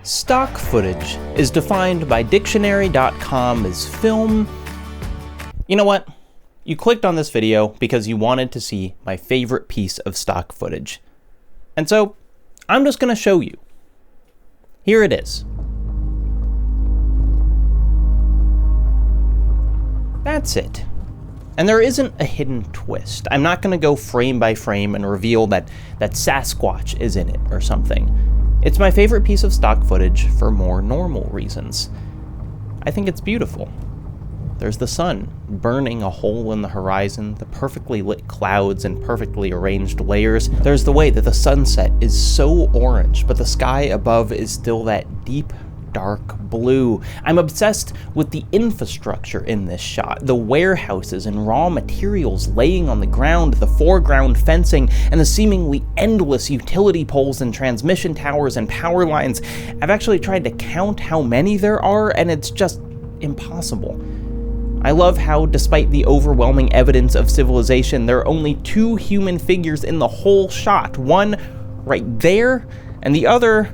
Stock footage is defined by dictionary.com as film. You know what? You clicked on this video because you wanted to see my favorite piece of stock footage. And so, I'm just going to show you. Here it is. That's it. And there isn't a hidden twist. I'm not going to go frame by frame and reveal that Sasquatch is in it or something. It's my favorite piece of stock footage for more normal reasons. I think it's beautiful. There's the sun burning a hole in the horizon, the perfectly lit clouds and perfectly arranged layers. There's the way that the sunset is so orange, but the sky above is still that deep, dark blue. I'm obsessed with the infrastructure in this shot, the warehouses and raw materials laying on the ground, the foreground fencing, and the seemingly endless utility poles and transmission towers and power lines. I've actually tried to count how many there are, and it's just impossible. I love how, despite the overwhelming evidence of civilization, there are only two human figures in the whole shot. One right there, and the other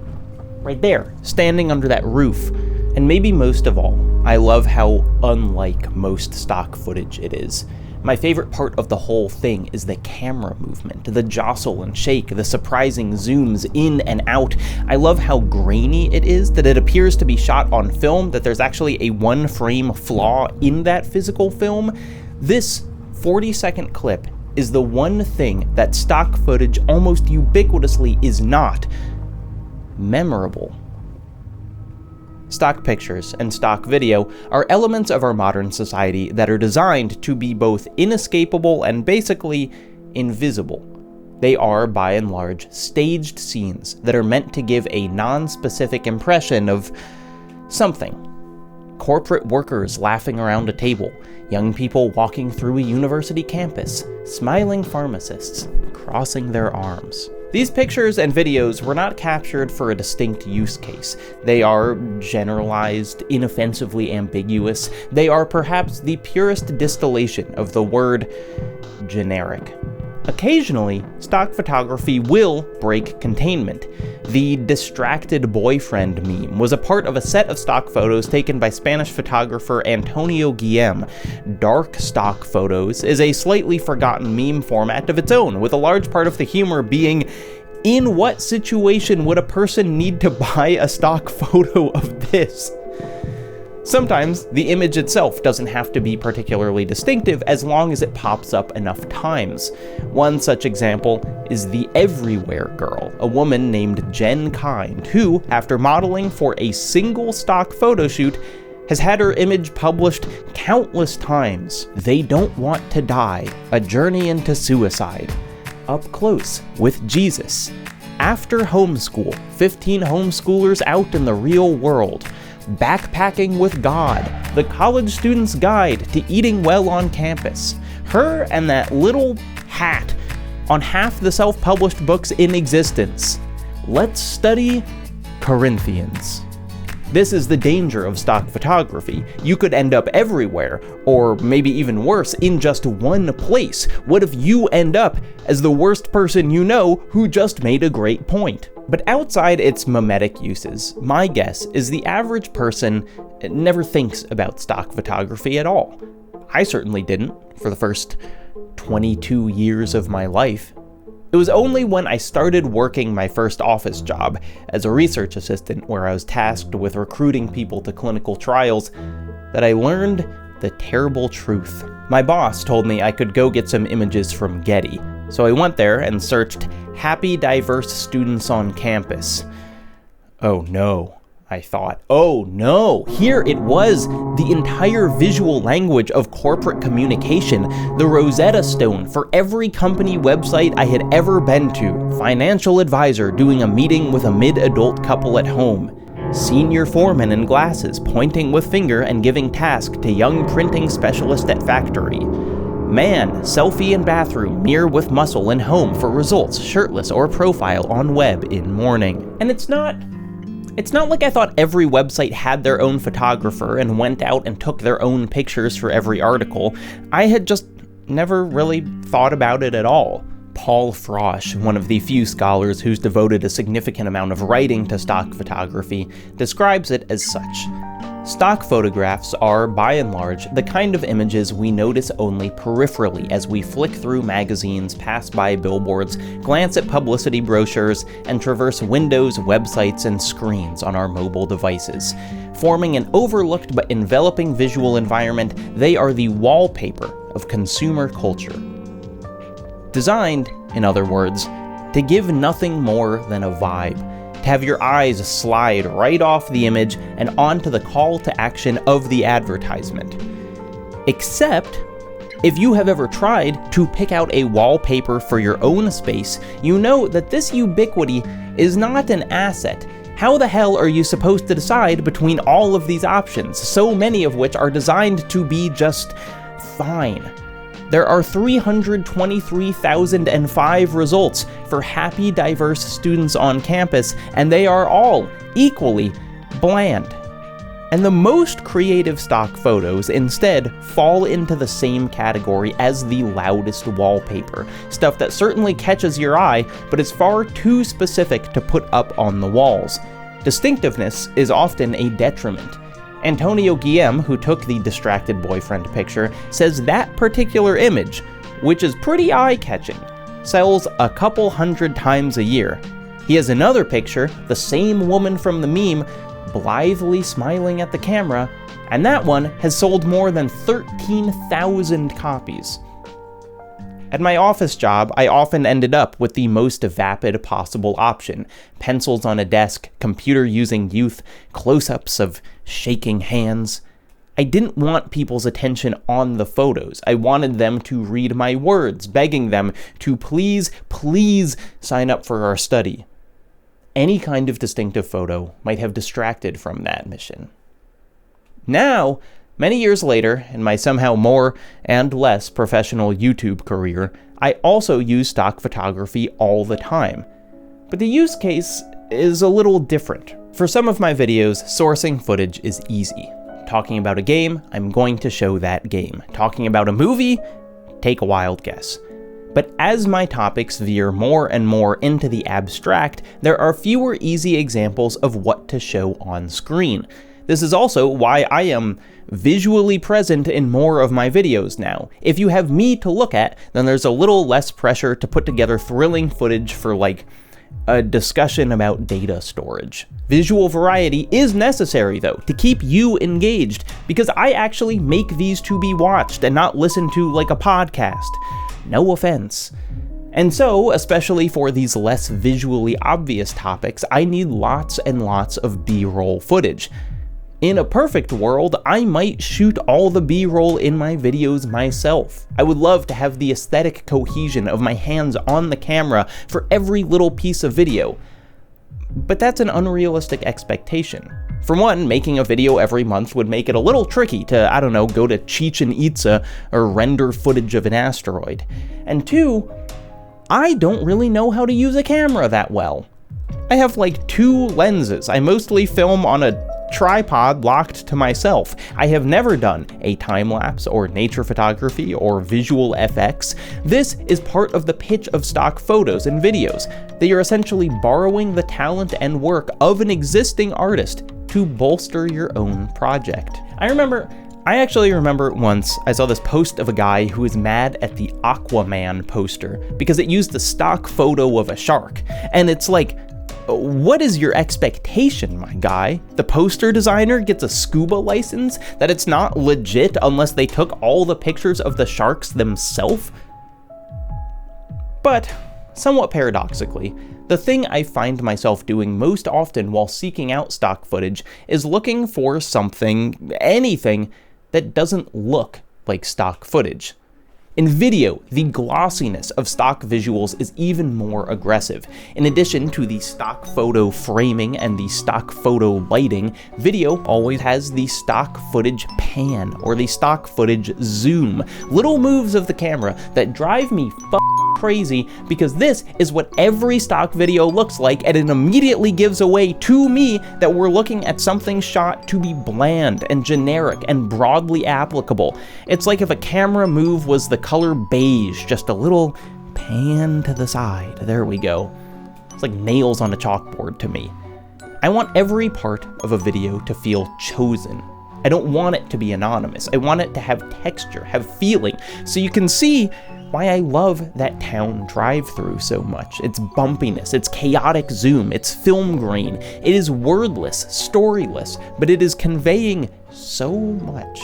right there, standing under that roof. And maybe most of all, I love how unlike most stock footage it is. My favorite part of the whole thing is the camera movement, the jostle and shake, the surprising zooms in and out. I love how grainy it is, that it appears to be shot on film, that there's actually a one-frame flaw in that physical film. This 40-second clip is the one thing that stock footage almost ubiquitously is not: memorable. Stock pictures and stock video are elements of our modern society that are designed to be both inescapable and basically invisible. They are, by and large, staged scenes that are meant to give a non-specific impression of something. Corporate workers laughing around a table, young people walking through a university campus, smiling pharmacists crossing their arms. These pictures and videos were not captured for a distinct use case. They are generalized, inoffensively ambiguous. They are perhaps the purest distillation of the word generic. Occasionally, stock photography will break containment. The distracted boyfriend meme was a part of a set of stock photos taken by Spanish photographer Antonio Guillem. Dark stock photos is a slightly forgotten meme format of its own, with a large part of the humor being, in what situation would a person need to buy a stock photo of this? Sometimes, the image itself doesn't have to be particularly distinctive as long as it pops up enough times. One such example is the Everywhere Girl, a woman named Jen Kind, who, after modeling for a single stock photo shoot, has had her image published countless times. They Don't Want to Die, A Journey into Suicide, Up Close with Jesus, After Homeschool, 15 homeschoolers out in the real world, Backpacking with God, The College Student's Guide to Eating Well on Campus, her and that little hat on half the self-published books in existence. Let's study Corinthians. This is the danger of stock photography. You could end up everywhere, or maybe even worse, in just one place. What if you end up as the worst person you know who just made a great point? But outside its mimetic uses, my guess is the average person never thinks about stock photography at all. I certainly didn't for the first 22 years of my life. It was only when I started working my first office job as a research assistant, where I was tasked with recruiting people to clinical trials, that I learned the terrible truth. My boss told me I could go get some images from Getty, so I went there and searched happy diverse students on campus. Oh no, I thought. Oh no, here it was, the entire visual language of corporate communication, the Rosetta Stone for every company website I had ever been to. Financial advisor doing a meeting with a mid-adult couple at home. Senior foreman in glasses pointing with finger and giving task to young printing specialist at factory. Man, selfie in bathroom, mirror with muscle in home for results, shirtless or profile on web in morning. And it's not like I thought every website had their own photographer and went out and took their own pictures for every article. I had just never really thought about it at all. Paul Frosh, one of the few scholars who's devoted a significant amount of writing to stock photography, describes it as such. Stock photographs are, by and large, the kind of images we notice only peripherally as we flick through magazines, pass by billboards, glance at publicity brochures, and traverse windows, websites, and screens on our mobile devices. Forming an overlooked but enveloping visual environment, they are the wallpaper of consumer culture. Designed, in other words, to give nothing more than a vibe. To have your eyes slide right off the image and onto the call to action of the advertisement. Except, if you have ever tried to pick out a wallpaper for your own space, you know that this ubiquity is not an asset. How the hell are you supposed to decide between all of these options, so many of which are designed to be just fine? There are 323,005 results for happy, diverse students on campus, and they are all equally bland. And the most creative stock photos instead fall into the same category as the loudest wallpaper, stuff that certainly catches your eye, but is far too specific to put up on the walls. Distinctiveness is often a detriment. Antonio Guillem, who took the distracted boyfriend picture, says that particular image, which is pretty eye-catching, sells a couple hundred times a year. He has another picture, the same woman from the meme, blithely smiling at the camera, and that one has sold more than 13,000 copies. At my office job, I often ended up with the most vapid possible option. Pencils on a desk, computer using youth, close-ups of shaking hands. I didn't want people's attention on the photos. I wanted them to read my words, begging them to please sign up for our study. Any kind of distinctive photo might have distracted from that mission. Now, many years later, in my somehow more and less professional YouTube career, I also use stock photography all the time. But the use case is a little different. For some of my videos, sourcing footage is easy. Talking about a game, I'm going to show that game. Talking about a movie, take a wild guess. But as my topics veer more and more into the abstract, there are fewer easy examples of what to show on screen. This is also why I am visually present in more of my videos now. If you have me to look at, then there's a little less pressure to put together thrilling footage for like a discussion about data storage. Visual variety is necessary though, to keep you engaged, because I actually make these to be watched and not listened to like a podcast. No offense. And so, especially for these less visually obvious topics, I need lots and lots of B-roll footage. In a perfect world, I might shoot all the B-roll in my videos myself. I would love to have the aesthetic cohesion of my hands on the camera for every little piece of video. But that's an unrealistic expectation. For one, making a video every month would make it a little tricky to, I don't know, go to Chichen Itza or render footage of an asteroid. And two, I don't really know how to use a camera that well. I have like 2 lenses. I mostly film on a tripod locked to myself. I have never done a time-lapse or nature photography or visual FX. This is part of the pitch of stock photos and videos. They are essentially borrowing the talent and work of an existing artist to bolster your own project. I actually remember once I saw this post of a guy who was mad at the Aquaman poster because it used the stock photo of a shark. And it's like, what is your expectation, my guy? The poster designer gets a scuba license? That it's not legit unless they took all the pictures of the sharks themselves? But, somewhat paradoxically, the thing I find myself doing most often while seeking out stock footage is looking for something, anything, that doesn't look like stock footage. In video, the glossiness of stock visuals is even more aggressive. In addition to the stock photo framing and the stock photo lighting, video always has the stock footage pan or the stock footage zoom, little moves of the camera that drive me crazy because this is what every stock video looks like, and it immediately gives away to me that we're looking at something shot to be bland and generic and broadly applicable. It's like if a camera move was the color beige just a little pan to the side. There we go. It's like nails on a chalkboard to me. I want every part of a video to feel chosen. I don't want it to be anonymous. I want it to have texture, have feeling, so you can see why I love that town drive-through so much. Its bumpiness, its chaotic zoom, its film grain. It is wordless, storyless, but it is conveying so much.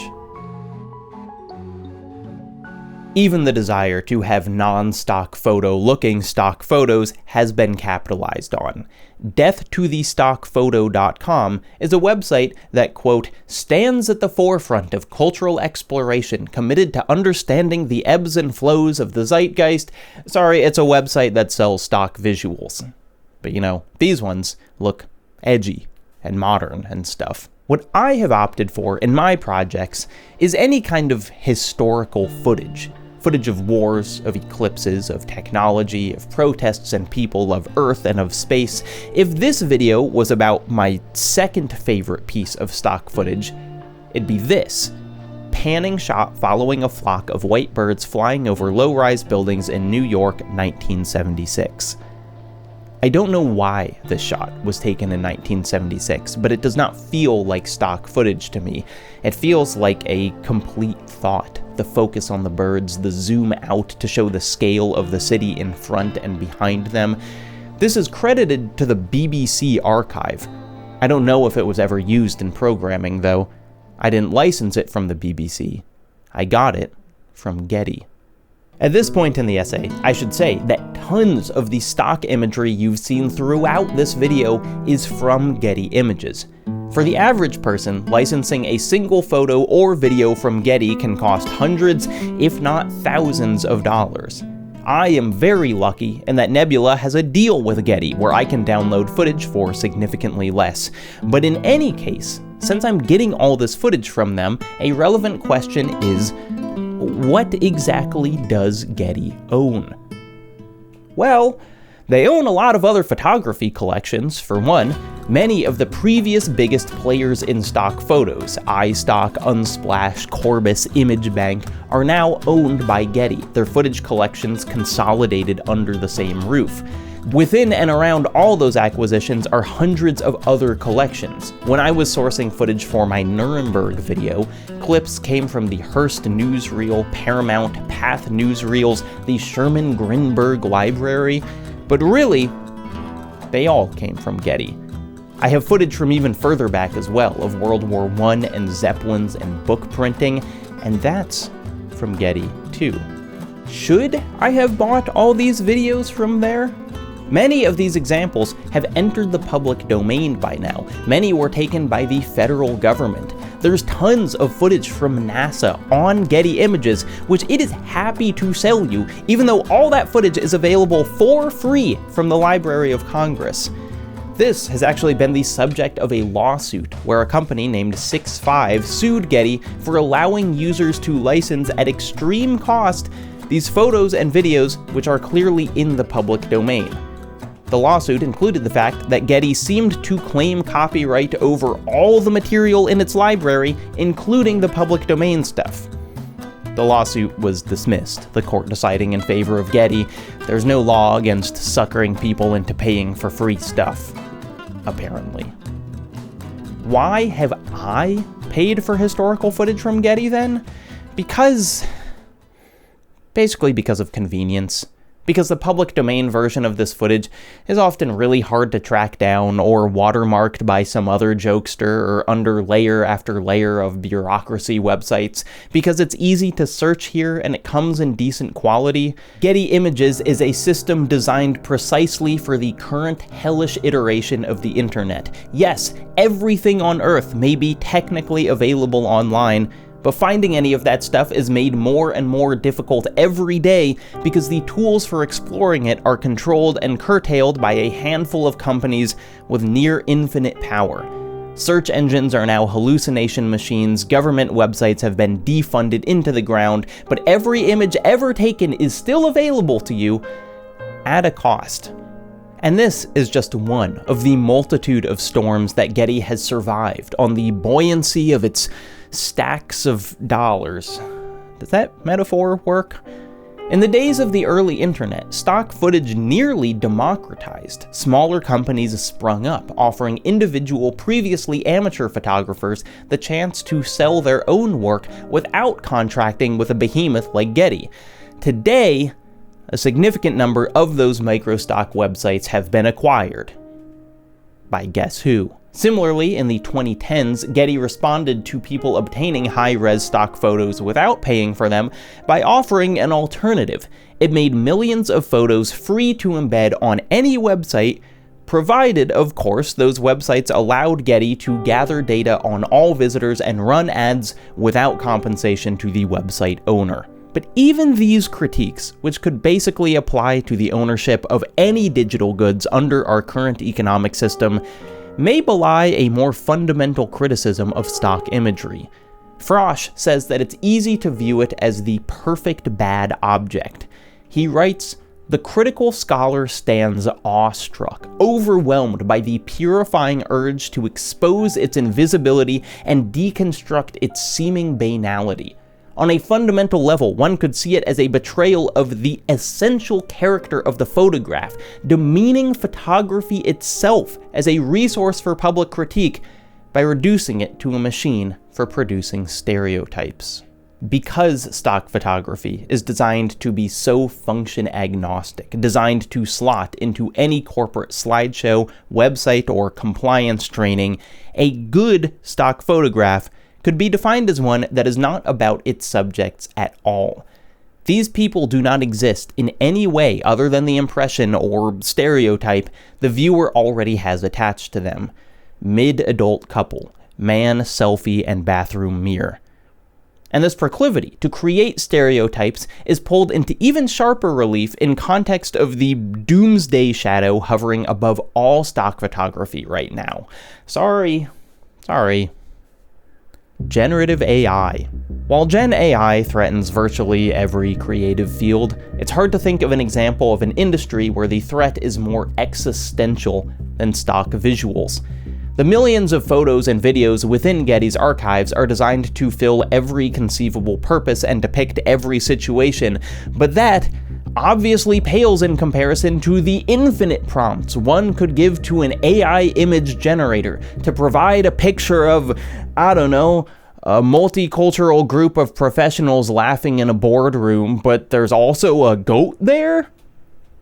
Even the desire to have non-stock photo-looking stock photos has been capitalized on. deathtothestockphoto.com is a website that, quote, stands at the forefront of cultural exploration, committed to understanding the ebbs and flows of the zeitgeist. Sorry, it's a website that sells stock visuals. But you know, these ones look edgy and modern and stuff. What I have opted for in my projects is any kind of historical footage. Footage of wars, of eclipses, of technology, of protests and people, of Earth and of space. If this video was about my second favorite piece of stock footage, it'd be this. Panning shot following a flock of white birds flying over low-rise buildings in New York, 1976. I don't know why this shot was taken in 1976, but it does not feel like stock footage to me. It feels like a complete thought. The focus on the birds, the zoom out to show the scale of the city in front and behind them. This is credited to the BBC archive. I don't know if it was ever used in programming, though. I didn't license it from the BBC. I got it from Getty. At this point in the essay, I should say that tons of the stock imagery you've seen throughout this video is from Getty Images. For the average person, licensing a single photo or video from Getty can cost hundreds, if not thousands of dollars. I am very lucky in that Nebula has a deal with Getty where I can download footage for significantly less. But in any case, since I'm getting all this footage from them, a relevant question is, what exactly does Getty own? Well, they own a lot of other photography collections. For one, many of the previous biggest players in stock photos, iStock, Unsplash, Corbis, ImageBank, are now owned by Getty, their footage collections consolidated under the same roof. Within and around all those acquisitions are hundreds of other collections. When I was sourcing footage for my Nuremberg video, clips came from the Hearst newsreel, Paramount, Path newsreels, the Sherman Grinberg Library, but really, they all came from Getty. I have footage from even further back as well, of World War I and Zeppelins and book printing, and that's from Getty too. Should I have bought all these videos from there? Many of these examples have entered the public domain by now. Many were taken by the federal government. There's tons of footage from NASA on Getty Images, which it is happy to sell you, even though all that footage is available for free from the Library of Congress. This has actually been the subject of a lawsuit where a company named 6.5 sued Getty for allowing users to license at extreme cost these photos and videos which are clearly in the public domain. The lawsuit included the fact that Getty seemed to claim copyright over all the material in its library, including the public domain stuff. The lawsuit was dismissed, the court deciding in favor of Getty. There's no law against suckering people into paying for free stuff, apparently. Why have I paid for historical footage from Getty then? Basically because of convenience. Because the public domain version of this footage is often really hard to track down or watermarked by some other jokester or under layer after layer of bureaucracy websites. Because it's easy to search here and it comes in decent quality. Getty Images is a system designed precisely for the current hellish iteration of the internet. Yes, everything on Earth may be technically available online, but finding any of that stuff is made more and more difficult every day because the tools for exploring it are controlled and curtailed by a handful of companies with near infinite power. Search engines are now hallucination machines, government websites have been defunded into the ground, but every image ever taken is still available to you at a cost. And this is just one of the multitude of storms that Getty has survived on the buoyancy of its stacks of dollars. Does that metaphor work? In the days of the early internet, stock footage nearly democratized. Smaller companies sprung up, offering individual, previously amateur photographers the chance to sell their own work without contracting with a behemoth like Getty. Today, a significant number of those microstock websites have been acquired by guess who? Similarly, in the 2010s, Getty responded to people obtaining high-res stock photos without paying for them by offering an alternative. It made millions of photos free to embed on any website, provided, of course, those websites allowed Getty to gather data on all visitors and run ads without compensation to the website owner. But even these critiques, which could basically apply to the ownership of any digital goods under our current economic system, may belie a more fundamental criticism of stock imagery. Frosh says that it's easy to view it as the perfect bad object. He writes, "The critical scholar stands awestruck, overwhelmed by the purifying urge to expose its invisibility and deconstruct its seeming banality. On a fundamental level, one could see it as a betrayal of the essential character of the photograph, demeaning photography itself as a resource for public critique by reducing it to a machine for producing stereotypes." Because stock photography is designed to be so function agnostic, designed to slot into any corporate slideshow, website, or compliance training, a good stock photograph could be defined as one that is not about its subjects at all. These people do not exist in any way other than the impression or stereotype the viewer already has attached to them. Mid-adult couple, man, selfie, and bathroom mirror. And this proclivity to create stereotypes is pulled into even sharper relief in context of the doomsday shadow hovering above all stock photography right now. Sorry. Generative AI. While Gen AI threatens virtually every creative field, it's hard to think of an example of an industry where the threat is more existential than stock visuals. The millions of photos and videos within Getty's archives are designed to fill every conceivable purpose and depict every situation, but that obviously pales in comparison to the infinite prompts one could give to an AI image generator to provide a picture of, I don't know, a multicultural group of professionals laughing in a boardroom, but there's also a goat there?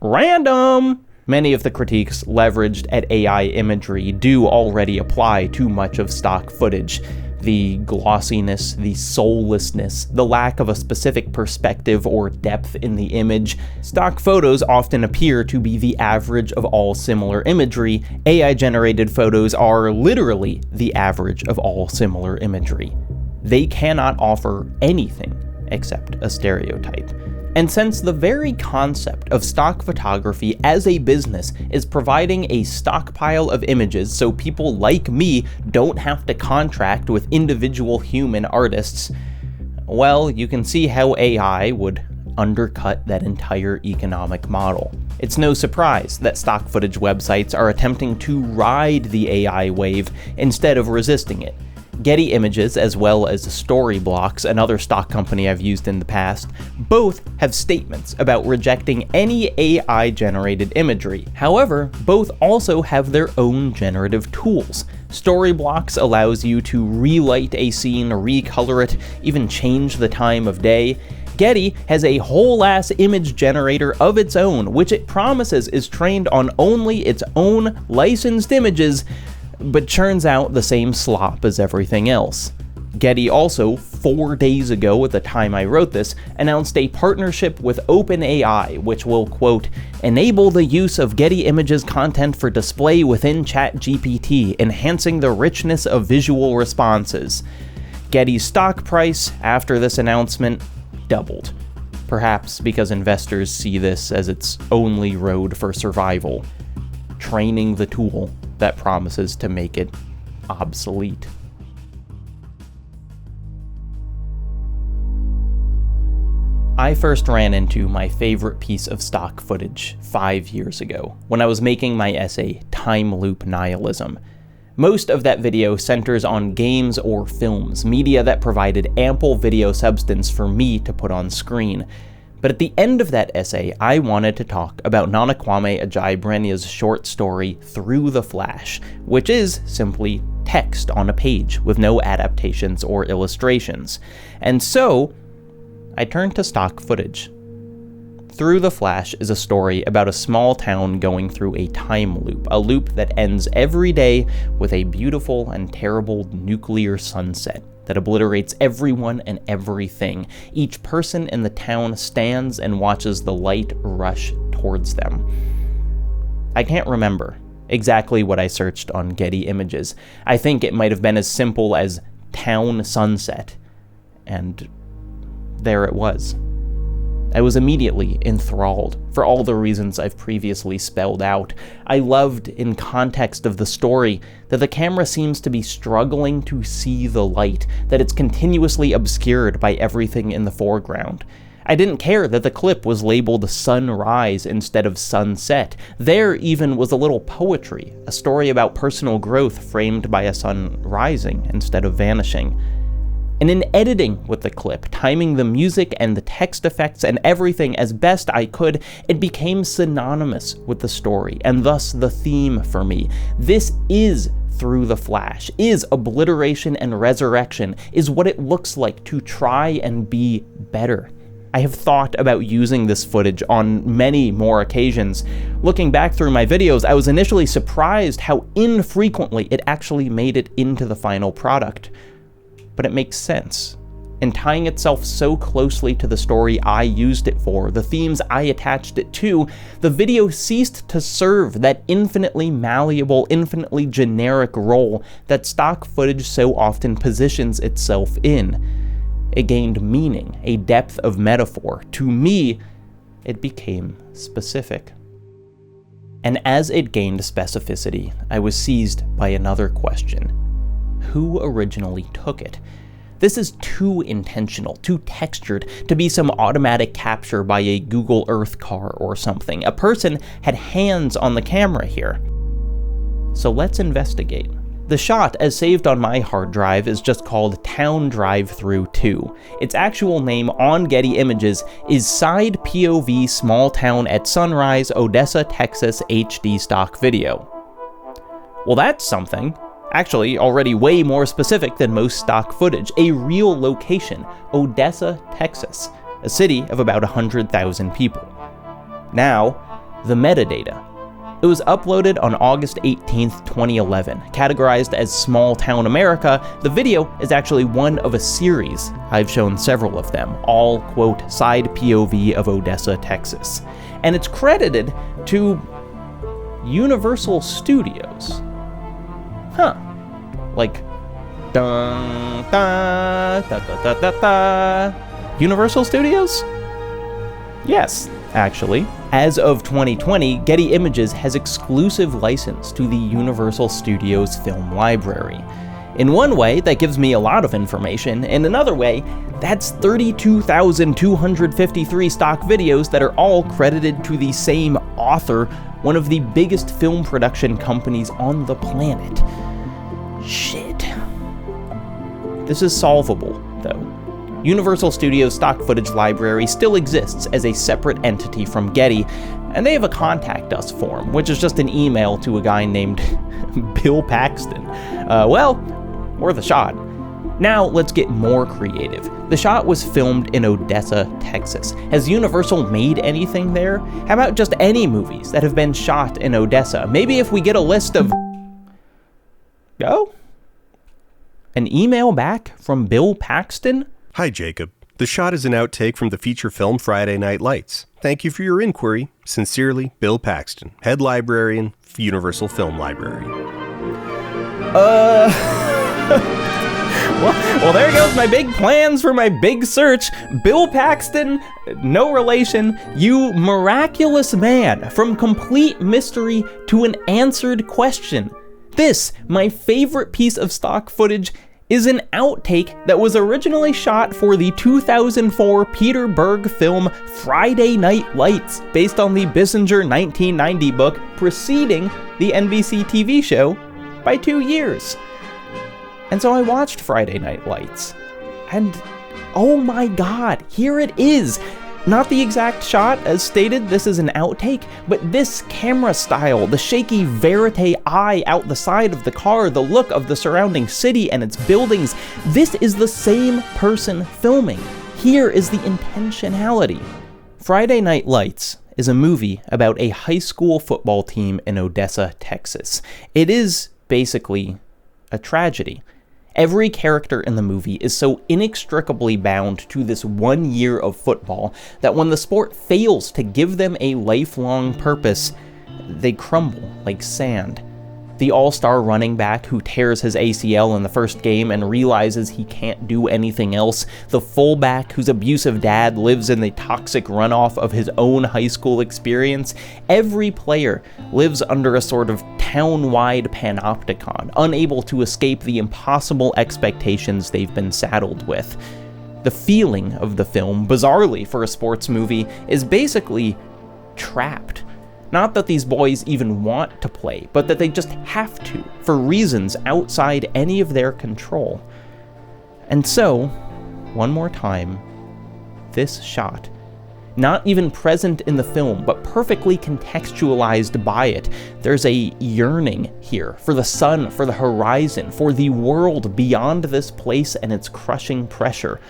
Random! Many of the critiques leveraged at AI imagery do already apply to much of stock footage. The glossiness, the soullessness, the lack of a specific perspective or depth in the image. Stock photos often appear to be the average of all similar imagery. AI-generated photos are literally the average of all similar imagery. They cannot offer anything except a stereotype. And since the very concept of stock photography as a business is providing a stockpile of images so people like me don't have to contract with individual human artists, well, you can see how AI would undercut that entire economic model. It's no surprise that stock footage websites are attempting to ride the AI wave instead of resisting it. Getty Images, as well as Storyblocks, another stock company I've used in the past, both have statements about rejecting any AI-generated imagery. However, both also have their own generative tools. Storyblocks allows you to relight a scene, recolor it, even change the time of day. Getty has a whole-ass image generator of its own, which it promises is trained on only its own licensed images, but churns out the same slop as everything else. Getty also, 4 days ago at the time I wrote this, announced a partnership with OpenAI, which will, quote, enable the use of Getty Images content for display within ChatGPT, enhancing the richness of visual responses. Getty's stock price, after this announcement, doubled. Perhaps because investors see this as its only road for survival, training the tool that promises to make it obsolete. I first ran into my favorite piece of stock footage 5 years ago, when I was making my essay, Time Loop Nihilism. Most of that video centers on games or films, media that provided ample video substance for me to put on screen. But at the end of that essay, I wanted to talk about Nana Kwame Ajayi-Brenyah's short story, Through the Flash, which is simply text on a page with no adaptations or illustrations. And so, I turned to stock footage. Through the Flash is a story about a small town going through a time loop, a loop that ends every day with a beautiful and terrible nuclear sunset that obliterates everyone and everything. Each person in the town stands and watches the light rush towards them. I can't remember exactly what I searched on Getty Images. I think it might have been as simple as town sunset, and there it was. I was immediately enthralled for all the reasons I've previously spelled out. I loved, in context of the story, that the camera seems to be struggling to see the light, that it's continuously obscured by everything in the foreground. I didn't care that the clip was labeled sunrise instead of sunset. There even was a little poetry, a story about personal growth framed by a sun rising instead of vanishing. And in editing with the clip, timing the music and the text effects and everything as best I could, it became synonymous with the story, and thus the theme for me. This is Through the Flash, is obliteration and resurrection, is what it looks like to try and be better. I have thought about using this footage on many more occasions. Looking back through my videos, I was initially surprised how infrequently it actually made it into the final product. But it makes sense. In tying itself so closely to the story I used it for, the themes I attached it to, the video ceased to serve that infinitely malleable, infinitely generic role that stock footage so often positions itself in. It gained meaning, a depth of metaphor. To me, it became specific. And as it gained specificity, I was seized by another question. Who originally took it? This is too intentional, too textured to be some automatic capture by a Google Earth car or something. A person had hands on the camera here. So let's investigate. The shot, as saved on my hard drive, is just called Town Drive-Through 2. Its actual name on Getty Images is Side POV Small Town at Sunrise, Odessa, Texas HD stock video. Well, that's something. Actually, already way more specific than most stock footage. A real location, Odessa, Texas, a city of about 100,000 people. Now, the metadata. It was uploaded on August 18th, 2011. Categorized as Small Town America, the video is actually one of a series. I've shown several of them, all, quote, side POV of Odessa, Texas. And it's credited to Universal Studios. Huh. Like, dun, da, da, da, da, da, da. Universal Studios? Yes, actually. As of 2020, Getty Images has exclusive license to the Universal Studios film library. In one way, that gives me a lot of information. In another way, that's 32,253 stock videos that are all credited to the same author, one of the biggest film production companies on the planet. Shit. This is solvable, though. Universal Studios stock footage library still exists as a separate entity from Getty, and they have a contact us form, which is just an email to a guy named Bill Paxton. Worth a shot. Now let's get more creative. The shot was filmed in Odessa, Texas. Has Universal made anything there? How about just any movies that have been shot in Odessa? Maybe if we get a list of... Oh? An email back from Bill Paxton? Hi, Jacob. The shot is an outtake from the feature film Friday Night Lights. Thank you for your inquiry. Sincerely, Bill Paxton, Head Librarian, Universal Film Library. Well, there goes my big plans for my big search. Bill Paxton, no relation, you miraculous man, from complete mystery to an answered question. This, my favorite piece of stock footage, is an outtake that was originally shot for the 2004 Peter Berg film Friday Night Lights, based on the Bissinger 1990 book preceding the NBC TV show by 2 years. And so I watched Friday Night Lights, and oh my god, here it is! Not the exact shot, as stated, this is an outtake, but this camera style, the shaky verite eye out the side of the car, the look of the surrounding city and its buildings, this is the same person filming. Here is the intentionality. Friday Night Lights is a movie about a high school football team in Odessa, Texas. It is basically a tragedy. Every character in the movie is so inextricably bound to this 1 year of football that when the sport fails to give them a lifelong purpose, they crumble like sand. The all-star running back who tears his ACL in the first game and realizes he can't do anything else, the fullback whose abusive dad lives in the toxic runoff of his own high school experience, every player lives under a sort of town-wide panopticon, unable to escape the impossible expectations they've been saddled with. The feeling of the film, bizarrely for a sports movie, is basically trapped. Not that these boys even want to play, but that they just have to, for reasons outside any of their control. And so, one more time, this shot, not even present in the film, but perfectly contextualized by it. There's a yearning here for the sun, for the horizon, for the world beyond this place and its crushing pressure.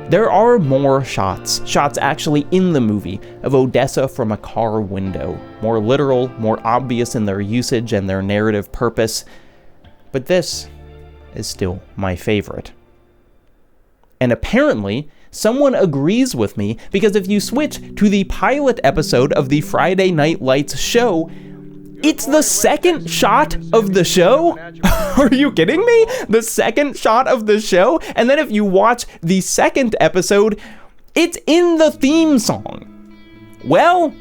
There are more shots actually in the movie, of Odessa from a car window, more literal, more obvious in their usage and their narrative purpose, but this is still my favorite. And apparently, someone agrees with me, because if you switch to the pilot episode of the Friday Night Lights show, it's the second shot of the show? Are you kidding me? The second shot of the show? And then if you watch the second episode, it's in the theme song. Well,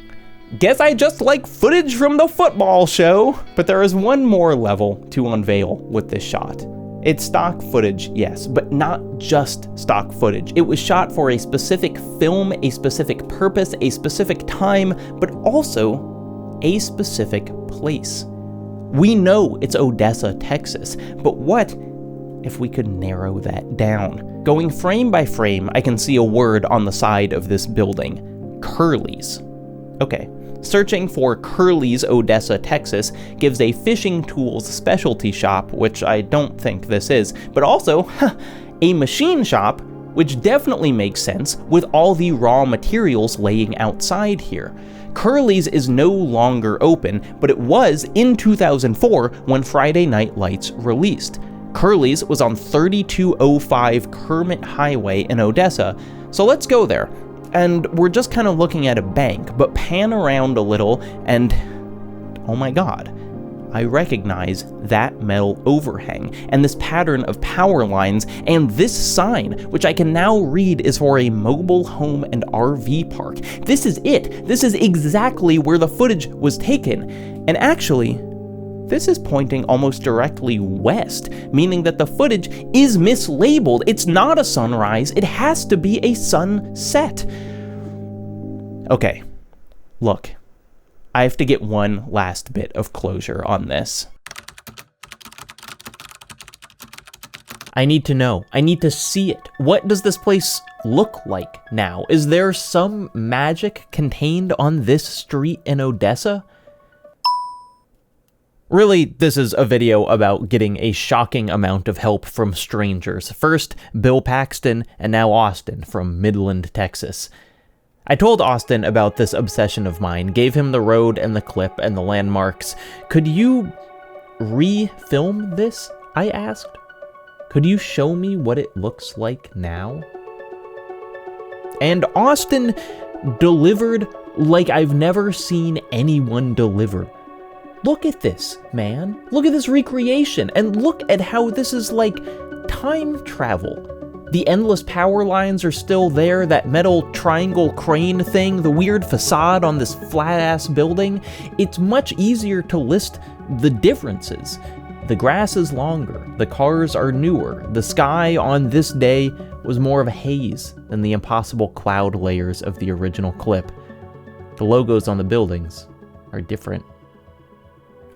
guess I just like footage from the football show. But there is one more level to unveil with this shot. It's stock footage, yes, but not just stock footage. It was shot for a specific film, a specific purpose, a specific time, but also a specific place. We know it's Odessa, Texas, but what if we could narrow that down? Going frame by frame, I can see a word on the side of this building. Curly's. Okay, searching for Curly's Odessa, Texas gives a fishing tools specialty shop, which I don't think this is, but also a machine shop, which definitely makes sense with all the raw materials laying outside here. Curly's is no longer open, but it was in 2004 when Friday Night Lights released. Curly's was on 3205 Kermit Highway in Odessa, so let's go there. And we're just kind of looking at a bank, but pan around a little and, oh my god, I recognize that metal overhang, and this pattern of power lines, and this sign, which I can now read is for a mobile home and RV park. This is it. This is exactly where the footage was taken. And actually, this is pointing almost directly west, meaning that the footage is mislabeled. It's not a sunrise. It has to be a sunset. Okay, look. I have to get one last bit of closure on this. I need to know. I need to see it. What does this place look like now? Is there some magic contained on this street in Odessa? Really, this is a video about getting a shocking amount of help from strangers. First, Bill Paxton, and now Austin from Midland, Texas. I told Austin about this obsession of mine, gave him the road and the clip and the landmarks. Could you re-film this? I asked. Could you show me what it looks like now? And Austin delivered like I've never seen anyone deliver. Look at this, man. Look at this recreation, and look at how this is like time travel. The endless power lines are still there, that metal triangle crane thing, the weird facade on this flat-ass building. It's much easier to list the differences. The grass is longer, the cars are newer, the sky on this day was more of a haze than the impossible cloud layers of the original clip. The logos on the buildings are different.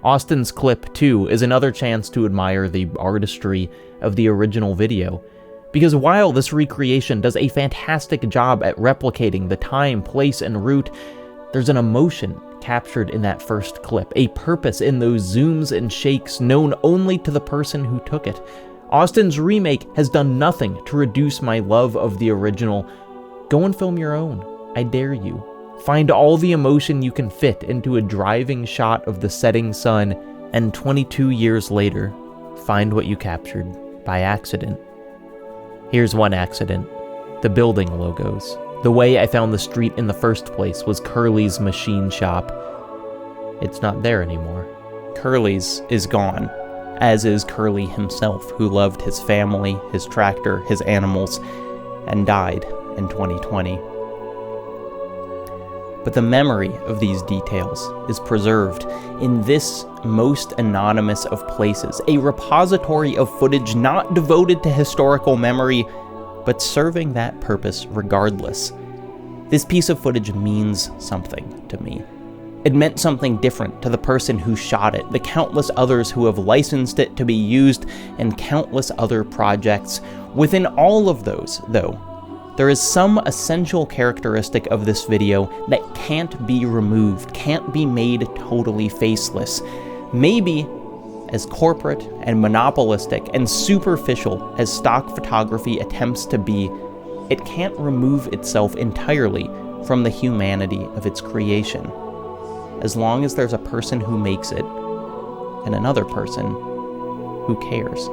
Austin's clip, too, is another chance to admire the artistry of the original video. Because while this recreation does a fantastic job at replicating the time, place, and route, there's an emotion captured in that first clip, a purpose in those zooms and shakes known only to the person who took it. Austin's remake has done nothing to reduce my love of the original. Go and film your own. I dare you. Find all the emotion you can fit into a driving shot of the setting sun, and 22 years later, find what you captured by accident. Here's one accident: the building logos. The way I found the street in the first place was Curly's machine shop. It's not there anymore. Curly's is gone, as is Curly himself, who loved his family, his tractor, his animals, and died in 2020. But the memory of these details is preserved in this most anonymous of places, a repository of footage not devoted to historical memory, but serving that purpose regardless. This piece of footage means something to me. It meant something different to the person who shot it, the countless others who have licensed it to be used, and countless other projects. Within all of those, though, there is some essential characteristic of this video that can't be removed, can't be made totally faceless. Maybe as corporate and monopolistic and superficial as stock photography attempts to be, it can't remove itself entirely from the humanity of its creation. As long as there's a person who makes it and another person who cares.